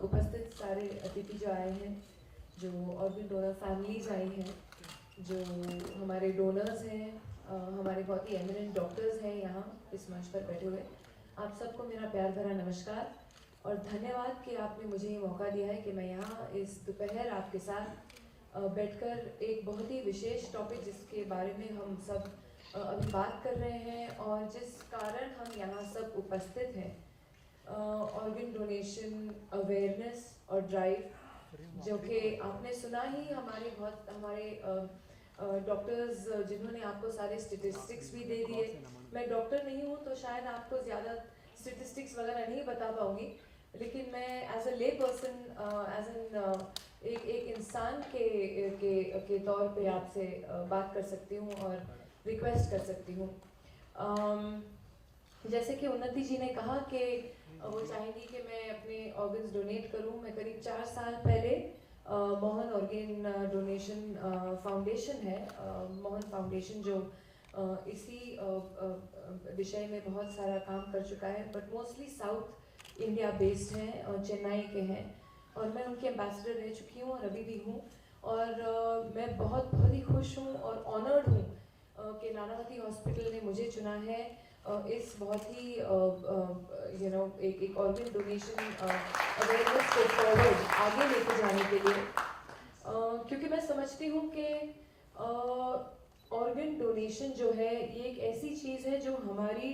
उपस्थित सारे अतिथि जो आए हैं, जो ऑर्गन डोनर फैमिलीज आई हैं, जो हमारे डोनर्स हैं, हमारे बहुत ही एमिनेंट डॉक्टर्स हैं यहाँ इस मंच पर बैठे हुए, आप सबको मेरा प्यार भरा नमस्कार और धन्यवाद कि आपने मुझे ये मौका दिया है कि मैं यहाँ इस दोपहर आपके साथ बैठकर एक बहुत ही विशेष टॉपिक जिसके बारे में हम सब अभी बात कर रहे हैं और जिस कारण हम यहाँ सब उपस्थित हैं, ऑर्गन डोनेशन अवेयरनेस और ड्राइव, जो कि आपने सुना ही हमारे डॉक्टर्स जिन्होंने आपको सारे स्टेटिस्टिक्स भी दे दिए। मैं डॉक्टर नहीं हूँ तो शायद आपको ज़्यादा स्टेटिस्टिक्स वगैरह नहीं बता पाऊँगी, लेकिन मैं एज अ ले पर्सन, एज एन एक इंसान के तौर पे आपसे बात कर सकती हूँ और रिक्वेस्ट कर सकती हूँ। जैसे कि उन्नति जी ने कहा कि वो चाहेंगी कि मैं अपने ऑर्गन्स डोनेट करूं। मैं करीब 4 साल पहले मोहन ऑर्गन डोनेशन फाउंडेशन है, मोहन फाउंडेशन जो इसी विषय में बहुत सारा काम कर चुका है, but mostly south India based हैं और चेन्नई के हैं, और मैं उनकी एम्बेसडर रह चुकी हूँ और अभी भी हूँ। और मैं बहुत ही खुश हूँ और ऑनर्ड हूँ कि नानावती हॉस्पिटल ने मुझे चुना है इस बहुत ही एक ऑर्गन डोनेशन अवेयरनेस को फॉरवर्ड आगे लेके जाने के लिए, क्योंकि मैं समझती हूँ कि ऑर्गन डोनेशन जो है ये एक ऐसी चीज़ है जो हमारी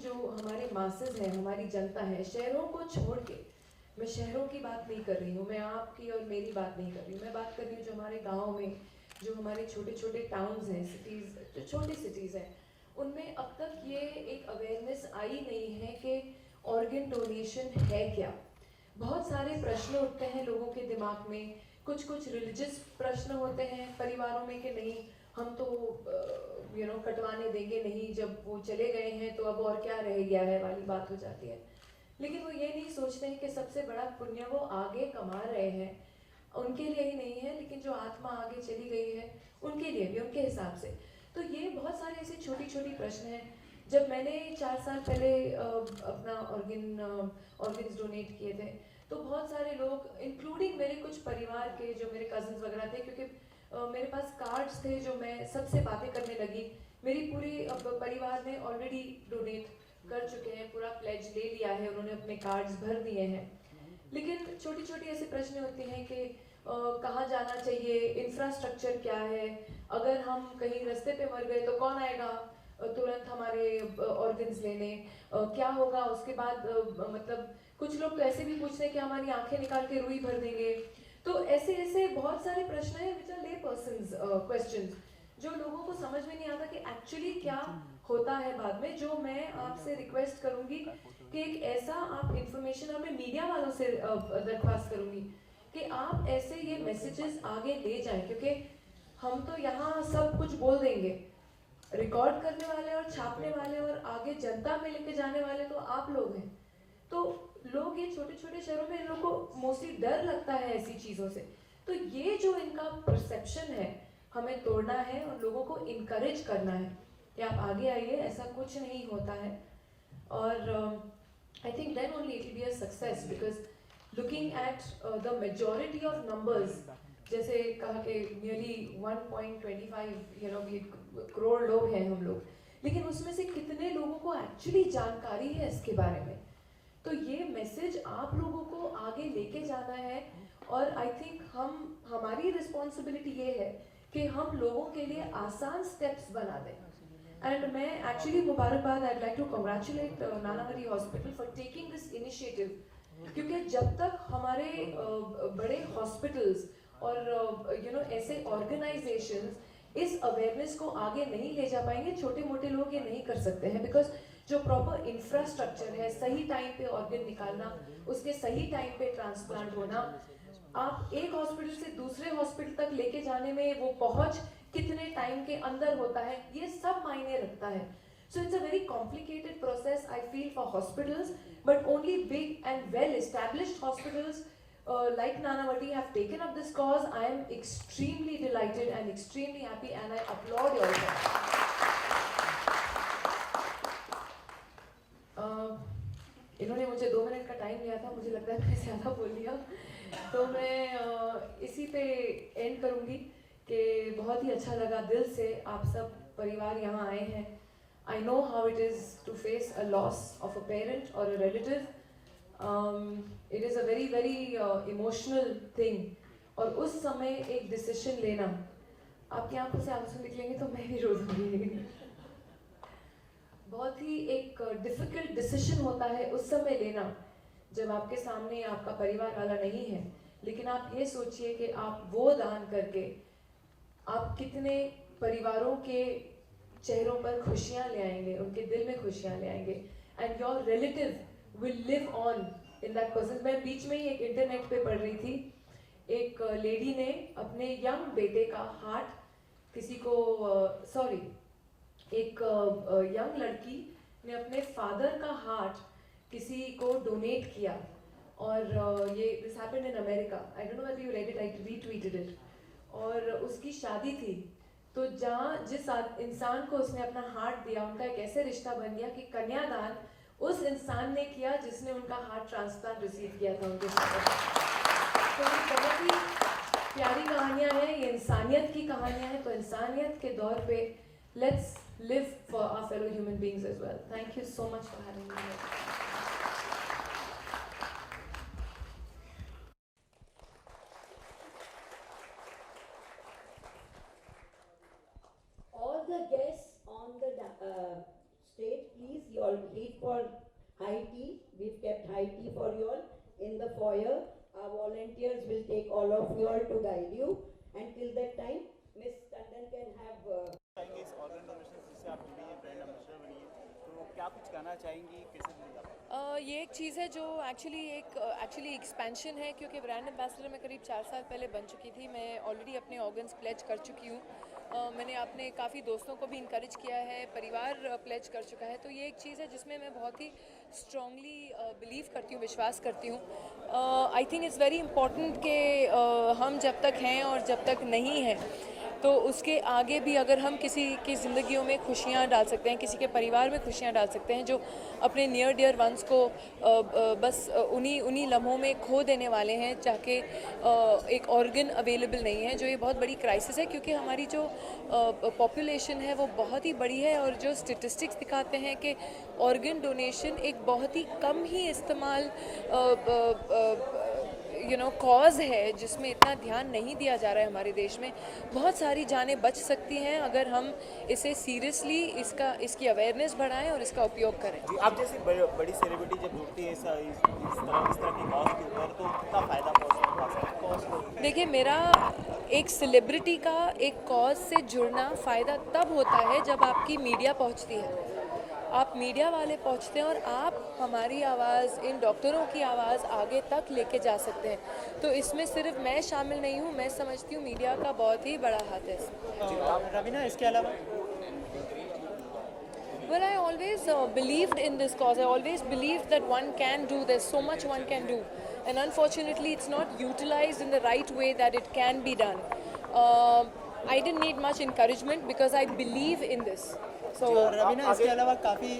जो हमारे मासेस हैं, हमारी जनता है, शहरों को छोड़ के, मैं शहरों की बात नहीं कर रही हूँ, मैं आपकी और मेरी बात नहीं कर रही हूँ, मैं बात कर रही हूँ जो हमारे गाँव में, जो हमारे छोटे छोटे टाउन्स हैं, सिटीज़, जो छोटी सिटीज़ हैं, उनमें अब तक ये एक अवेयरनेस आई नहीं है कि ऑर्गन डोनेशन है क्या। बहुत सारे प्रश्न उठते हैं लोगों के दिमाग में, कुछ रिलीजियस प्रश्न होते हैं परिवारों में कि नहीं हम तो कटवाने देंगे नहीं, जब वो चले गए हैं तो अब और क्या रह गया है वाली बात हो जाती है। लेकिन वो ये नहीं सोचते हैं कि सबसे बड़ा पुण्य वो आगे कमा रहे हैं, उनके लिए ही नहीं है लेकिन जो आत्मा आगे चली गई है उनके लिए भी, उनके हिसाब से। तो ये बहुत सारे ऐसे छोटी प्रश्न हैं। जब मैंने 4 साल पहले अपना ऑर्गन्स डोनेट किए थे, तो बहुत सारे लोग इंक्लूडिंग मेरे कुछ परिवार के जो मेरे कजिन्स वगैरह थे, क्योंकि मेरे पास कार्ड्स थे जो मैं सबसे बातें करने लगी। मेरी पूरी परिवार ने ऑलरेडी डोनेट कर चुके हैं, पूरा प्लेज ले लिया है, उन्होंने अपने कार्ड्स भर दिए हैं। लेकिन छोटी ऐसे प्रश्न होते हैं कि कहाँ जाना चाहिए, इंफ्रास्ट्रक्चर क्या है, अगर हम कहीं रास्ते पे मर गए तो कौन आएगा तुरंत हमारे ऑर्गन्स लेने, क्या होगा उसके बाद, मतलब कुछ लोग तो ऐसे भी पूछते हैं कि हमारी आंखें निकाल के रुई भर देंगे। तो ऐसे बहुत सारे प्रश्न हैं विच आर ले पर्सन्स क्वेश्चंस, जो लोगों को समझ में नहीं आता कि एक्चुअली क्या होता है बाद में। जो मैं आपसे रिक्वेस्ट करूंगी कि एक ऐसा आप इंफॉर्मेशन, और मैं मीडिया वालों से दरख्वास्त करूंगी कि आप ऐसे ये मैसेजेस आगे ले जाएं, क्योंकि हम तो यहाँ सब कुछ बोल देंगे, रिकॉर्ड करने वाले और छापने वाले और आगे जनता में लेके जाने वाले तो आप लोग हैं। तो लोग ये छोटे शहरों में, इन लोगों को मोस्टली डर लगता है ऐसी चीज़ों से। तो ये जो इनका परसेप्शन है हमें तोड़ना है और लोगों को इनकरेज करना है कि आप आगे आइए, ऐसा कुछ नहीं होता है। और I think then only it will be a success, because looking at the majority of numbers, जैसे कहा कि नियरली 1.25 करोड़ लोग हैं हम लोग, लेकिन उसमें से कितने लोगों को एक्चुअली जानकारी है इसके बारे में। तो ये मैसेज आप लोगों को आगे लेके जाना है, और आई थिंक हमारी रिस्पॉन्सिबिलिटी ये है कि हम लोगों के लिए आसान स्टेप्स बना दें। एंड मैं एक्चुअली मुबारकबाद, I like to congratulate Nanavati hospital for taking this initiative, क्योंकि जब तक हमारे बड़े हॉस्पिटल्स और ऐसे ऑर्गेनाइजेशंस इस अवेयरनेस को आगे नहीं ले जा पाएंगे, छोटे मोटे लोग ये नहीं कर सकते हैं। बिकॉज जो प्रॉपर इंफ्रास्ट्रक्चर है, सही टाइम पे ऑर्गन निकालना, उसके सही टाइम पे ट्रांसप्लांट होना, आप एक हॉस्पिटल से दूसरे हॉस्पिटल तक लेके जाने में वो पहुंच कितने टाइम के अंदर होता है, ये सब मायने रखता है। So it's a very complicated process, I feel, for hospitals, but only big and well-established hospitals like Nanavati have taken up this cause. I am extremely delighted and extremely happy, and I applaud you all for that. इन्होंने मुझे 2 minute का time लिया था, मुझे लगता है मैंने ज़्यादा बोल दिया, तो मैं इसी पे एंड करूँगी कि बहुत ही अच्छा लगा दिल से, आप सब परिवार यहाँ आए हैं. I know how it is to face a loss of a parent or a relative. It is a very very emotional thing. और उस समय एक डिसीजन लेना, आपकी आंखों से आंसू निकलेंगे तो मैं भी रो दूंगी. बहुत ही एक डिफिकल्ट डिसीजन होता है उस समय लेना जब आपके सामने आपका परिवार वाला नहीं है, लेकिन आप ये सोचिए कि आप वो दान करके आप कितने परिवारों के चेहरों पर खुशियां ले आएंगे, उनके दिल में खुशियां ले आएंगे. And your relative will live on in that person. मैं बीच में ही एक इंटरनेट पे पढ़ रही थी, एक लेडी ने अपने यंग बेटे का हार्ट किसी को सॉरी एक यंग लड़की ने अपने फादर का हार्ट किसी को डोनेट किया. और ये this happened in America. I don't know whether you read it, I retweeted it. और उसकी शादी थी, तो जहाँ जिस इंसान को उसने अपना हार्ट दिया, उनका एक ऐसे रिश्ता बन गया कि कन्यादान उस इंसान ने किया जिसने उनका हार्ट ट्रांसप्लांट रिसीव किया था उनके साथ. तो ये बहुत ही प्यारी कहानियाँ हैं, ये इंसानियत की कहानियाँ हैं. तो इंसानियत के दौर पे let's live for our fellow human beings as well. Thank you so much for having me here. All the guests on the stage, please, you all leave for high tea. We've kept high tea for you all in the foyer. Our volunteers will take all of you all to guide you. And till that time, Miss Tandon can have... इस organ donation जिससे आप जुड़ी हैं, brand ambassador बनी है, तो क्या कुछ कहना चाहेंगी, कैसे मिलेगा? ये एक चीज़ है जो एक्चुअली एक्सपेंशन है, क्योंकि ब्रांड एम्बेसडर मैं करीब 4 साल पहले बन चुकी थी. मैं ऑलरेडी अपने ऑर्गन्स प्लेज कर चुकी हूँ. मैंने अपने काफ़ी दोस्तों को भी इनकरेज किया है, परिवार प्लेज कर चुका है. तो ये एक चीज़ है जिसमें मैं बहुत ही स्ट्रांगली बिलीव करती हूँ, विश्वास करती हूँ. I think it's very important कि हम जब तक हैं और जब तक नहीं हैं, तो उसके आगे भी अगर हम किसी की ज़िंदगियों में खुशियाँ डाल सकते हैं, किसी के परिवार में खुशियाँ डाल सकते हैं जो अपने नियर डियर वंस को बस उन्हीं लम्हों में खो देने वाले हैं, चाहे एक ऑर्गन अवेलेबल नहीं है, जो ये बहुत बड़ी क्राइसिस है. क्योंकि हमारी जो पॉपुलेशन है वो बहुत ही बड़ी है, और जो स्टेटिस्टिक्स दिखाते हैं कि ऑर्गन डोनेशन एक बहुत ही कम ही इस्तेमाल कॉज है जिसमें इतना ध्यान नहीं दिया जा रहा है हमारे देश में. बहुत सारी जानें बच सकती हैं अगर हम इसे सीरियसली इसकी अवेयरनेस बढ़ाएं और इसका उपयोग करें. जी, आप जैसी बड़ी सेलिब्रिटी जब जुड़ती है इस तरह की कॉज के ऊपर, तो कितना फ़ायदा पहुँचता है? देखिए, मेरा एक सेलिब्रिटी का एक कॉज से जुड़ना फ़ायदा तब होता है जब आपकी मीडिया पहुंचती है, आप मीडिया वाले पहुंचते हैं और आप हमारी आवाज़, इन डॉक्टरों की आवाज़ आगे तक लेके जा सकते हैं. तो इसमें सिर्फ मैं शामिल नहीं हूँ, मैं समझती हूँ मीडिया का बहुत ही बड़ा हाथ है इसमें. रवीना, इसके अलावा Well, I always believed in this cause. I always believed that one can do. There's so much one can do, and unfortunately, it's not utilized in the right way that it can be done. I didn't need much encouragement because I believe in this. So, Raveena, इसके अलावा काफ़ी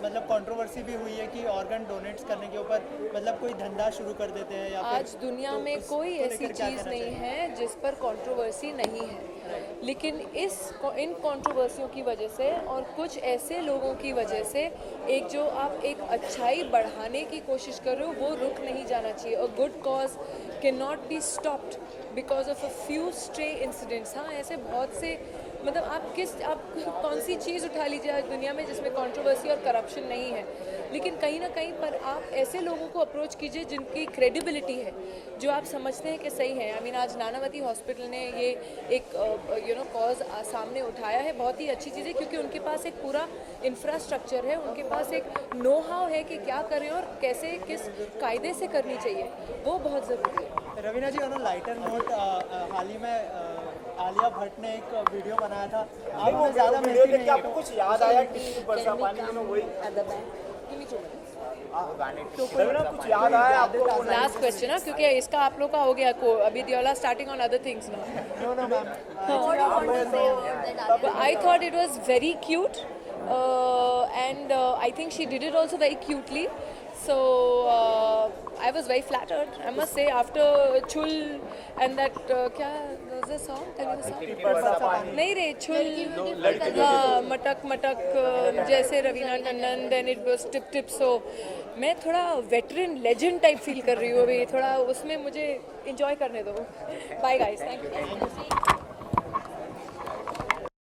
मतलब controversy भी हुई है कि organ donates करने के ऊपर मतलब कोई धंधा शुरू कर देते हैं या आज दुनिया में कोई ऐसी चीज़ नहीं है जिस पर कंट्रोवर्सी नहीं है, लेकिन इन कंट्रोवर्सियों की वजह से और कुछ ऐसे लोगों की वजह से एक जो आप एक अच्छाई बढ़ाने की कोशिश कर रहे हो वो रुक नहीं जाना चाहिए. A good cause can not be stopped because of a few stray incidents. हाँ, ऐसे बहुत से मतलब आप कौन सी चीज़ उठा लीजिए आज दुनिया में जिसमें कंट्रोवर्सी और करप्शन नहीं है, लेकिन कहीं ना कहीं पर आप ऐसे लोगों को अप्रोच कीजिए जिनकी क्रेडिबिलिटी है, जो आप समझते हैं कि सही है. आई मीन, आज नानावती हॉस्पिटल ने ये एक कॉज सामने उठाया है, बहुत ही अच्छी चीज़ है, क्योंकि उनके पास एक पूरा इंफ्रास्ट्रक्चर है, उनके पास एक नो हाउ है कि क्या करें और कैसे किस कायदे से करनी चाहिए, वो बहुत ज़रूरी है. रवीना जी, ऑन लाइटर नोट, हाल ही में आलिया भट्ट ने एक वीडियो बनाया था. आपने ज़्यादा वीडियो देख के आपको कुछ याद आया कि बरसा पानी में वही रवीना, कुछ याद आया आपको? लास्ट क्वेश्चन है, क्योंकि इसका आप लोग का हो गया को अभी दियोला starting on other things now. No ma'am, I thought it was very cute, and I think she did it also very cutely. So I was very flattered, I must say, after Chul and that क्या was the song? Telugu song? नहीं रे Chul हाँ मटक मटक जैसे Raveena Tandon, then it was tip tip. So मैं थोड़ा veteran legend type feel कर रही हूँ अभी, थोड़ा उसमें मुझे enjoy करने दो. Bye guys, thank you.